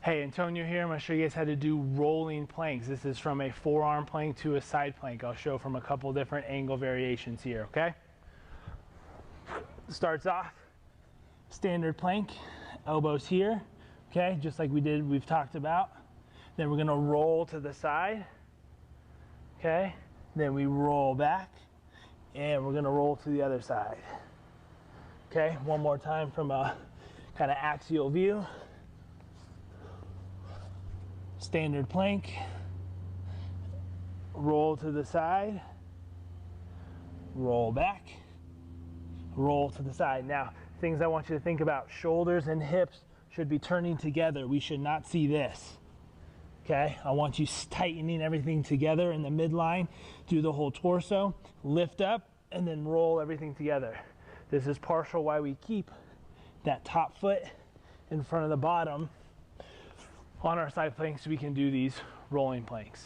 Hey, Antonio here. I'm going to show you guys how to do rolling planks. This is from a forearm plank to a side plank. I'll show from a couple different angle variations here, okay? Starts off, standard plank, elbows here, okay? Just like we've talked about. Then we're going to roll to the side, okay? Then we roll back, and we're going to roll to the other side. Okay, one more time from a kind of axial view. Standard plank, roll to the side, roll back, roll to the side. Now, things I want you to think about: shoulders and hips should be turning together. We should not see this. Okay, I want you tightening everything together in the midline, do the whole torso, lift up, and then roll everything together. This is partial why we keep that top foot in front of the bottom on our side planks so we can do these rolling planks.